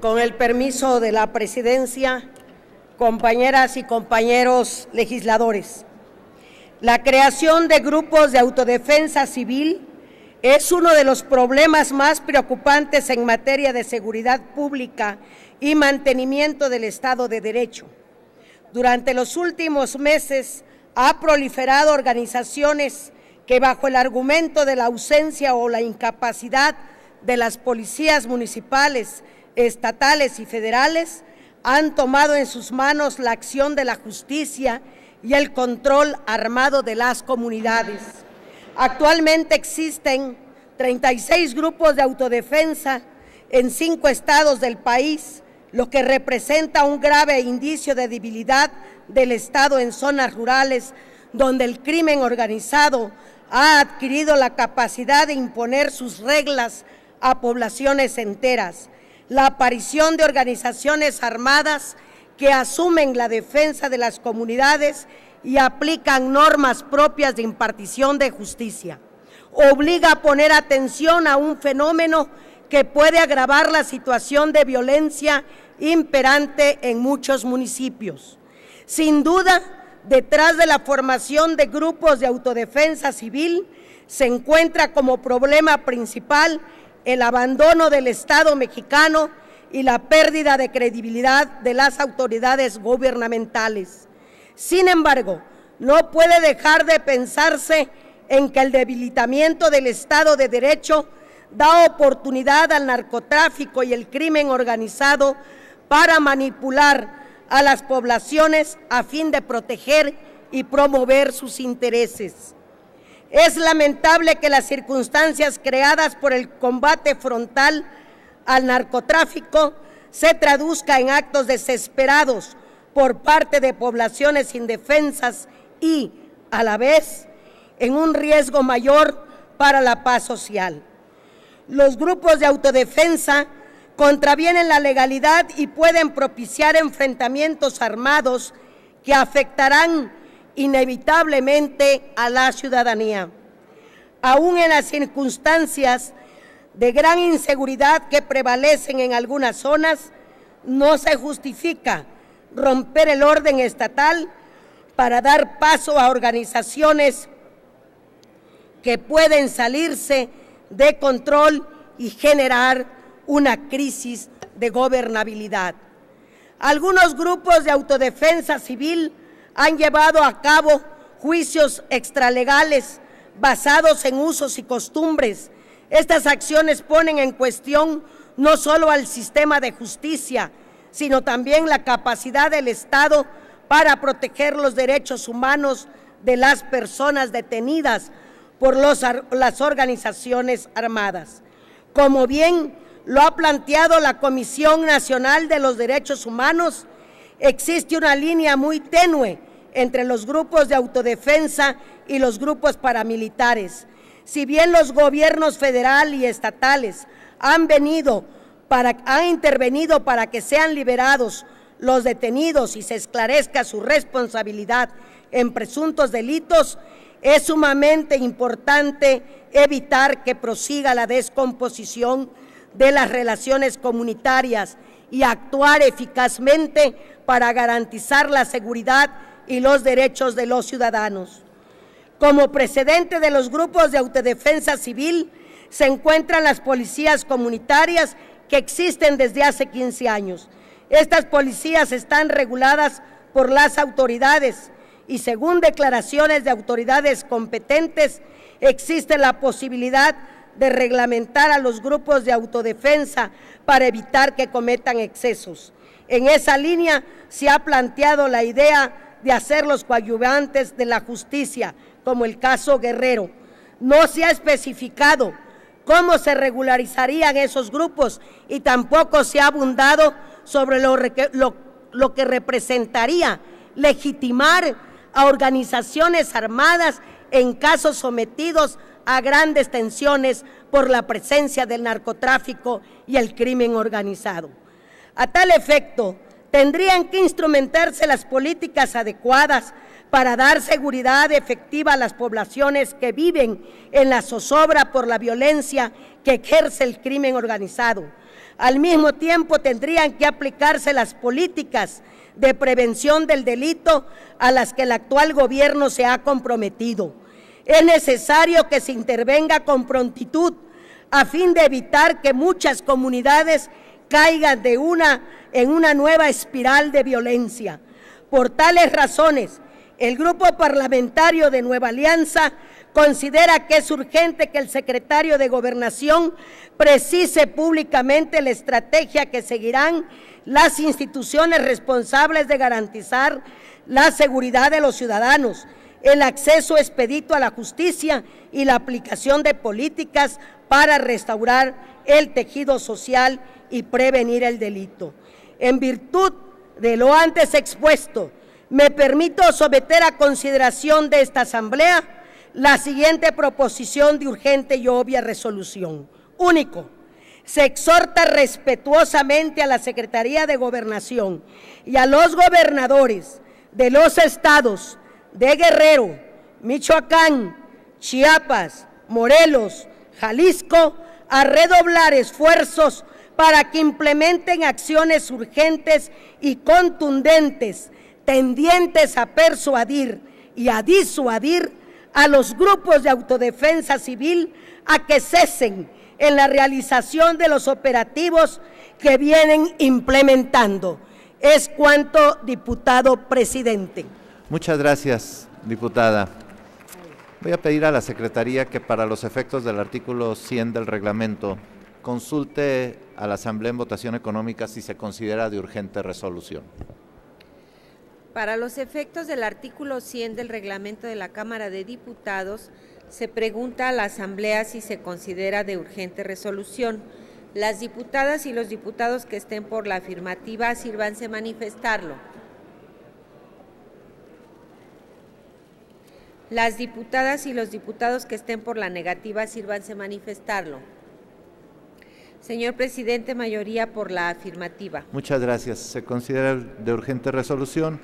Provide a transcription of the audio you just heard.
Con el permiso de la presidencia, compañeras y compañeros legisladores, la creación de grupos de autodefensa civil es uno de los problemas más preocupantes en materia de seguridad pública y mantenimiento del Estado de Derecho. Durante los últimos meses ha proliferado organizaciones que, bajo el argumento de la ausencia o la incapacidad de las policías municipales, estatales y federales, han tomado en sus manos la acción de la justicia y el control armado de las comunidades. Actualmente existen 36 grupos de autodefensa en 5 estados del país, lo que representa un grave indicio de debilidad del Estado en zonas rurales, donde el crimen organizado ha adquirido la capacidad de imponer sus reglas a poblaciones enteras. La aparición de organizaciones armadas que asumen la defensa de las comunidades y aplican normas propias de impartición de justicia obliga a poner atención a un fenómeno que puede agravar la situación de violencia imperante en muchos municipios. Sin duda, detrás de la formación de grupos de autodefensa civil se encuentra como problema principal el abandono del Estado mexicano y la pérdida de credibilidad de las autoridades gubernamentales. Sin embargo, no puede dejar de pensarse en que el debilitamiento del Estado de Derecho da oportunidad al narcotráfico y el crimen organizado para manipular a las poblaciones a fin de proteger y promover sus intereses. Es lamentable que las circunstancias creadas por el combate frontal al narcotráfico se traduzca en actos desesperados por parte de poblaciones indefensas y, a la vez, en un riesgo mayor para la paz social. Los grupos de autodefensa contravienen la legalidad y pueden propiciar enfrentamientos armados que afectarán inevitablemente a la ciudadanía. Aún en las circunstancias de gran inseguridad que prevalecen en algunas zonas, no se justifica romper el orden estatal para dar paso a organizaciones que pueden salirse de control y generar una crisis de gobernabilidad. Algunos grupos de autodefensa civil han llevado a cabo juicios extralegales basados en usos y costumbres. Estas acciones ponen en cuestión no solo al sistema de justicia, sino también la capacidad del Estado para proteger los derechos humanos de las personas detenidas por las organizaciones armadas. Como bien lo ha planteado la Comisión Nacional de los Derechos Humanos, existe una línea muy tenue entre los grupos de autodefensa y los grupos paramilitares. Si bien los gobiernos federal y estatales han intervenido para que sean liberados los detenidos y se esclarezca su responsabilidad en presuntos delitos, es sumamente importante evitar que prosiga la descomposición de las relaciones comunitarias y actuar eficazmente para garantizar la seguridad y los derechos de los ciudadanos. Como precedente de los grupos de autodefensa civil se encuentran las policías comunitarias que existen desde hace 15 años. Estas policías están reguladas por las autoridades y, según declaraciones de autoridades competentes, existe la posibilidad de reglamentar a los grupos de autodefensa para evitar que cometan excesos. En esa línea se ha planteado la idea de hacerlos coadyuvantes de la justicia, como el caso Guerrero. No se ha especificado cómo se regularizarían esos grupos y tampoco se ha abundado sobre lo que representaría legitimar a organizaciones armadas en casos sometidos a grandes tensiones por la presencia del narcotráfico y el crimen organizado. A tal efecto, tendrían que instrumentarse las políticas adecuadas para dar seguridad efectiva a las poblaciones que viven en la zozobra por la violencia que ejerce el crimen organizado. Al mismo tiempo, tendrían que aplicarse las políticas de prevención del delito a las que el actual gobierno se ha comprometido. Es necesario que se intervenga con prontitud a fin de evitar que muchas comunidades caigan en una nueva espiral de violencia. Por tales razones, el Grupo Parlamentario de Nueva Alianza considera que es urgente que el secretario de Gobernación precise públicamente la estrategia que seguirán las instituciones responsables de garantizar la seguridad de los ciudadanos, el acceso expedito a la justicia y la aplicación de políticas para restaurar el tejido social y prevenir el delito. En virtud de lo antes expuesto, me permito someter a consideración de esta Asamblea la siguiente proposición de urgente y obvia resolución. Único, se exhorta respetuosamente a la Secretaría de Gobernación y a los gobernadores de los estados de Guerrero, Michoacán, Chiapas, Morelos, Jalisco, a redoblar esfuerzos para que implementen acciones urgentes y contundentes tendientes a persuadir y a disuadir a los grupos de autodefensa civil a que cesen en la realización de los operativos que vienen implementando. Es cuanto, diputado presidente. Muchas gracias, diputada. Voy a pedir a la Secretaría que para los efectos del artículo 100 del reglamento consulte a la Asamblea en votación económica si se considera de urgente resolución. Para los efectos del artículo 100 del reglamento de la Cámara de Diputados, se pregunta a la Asamblea si se considera de urgente resolución. Las diputadas y los diputados que estén por la afirmativa, sírvanse manifestarlo. Las diputadas y los diputados que estén por la negativa, sírvanse manifestarlo. Señor presidente, mayoría por la afirmativa. Muchas gracias. Se considera de urgente resolución.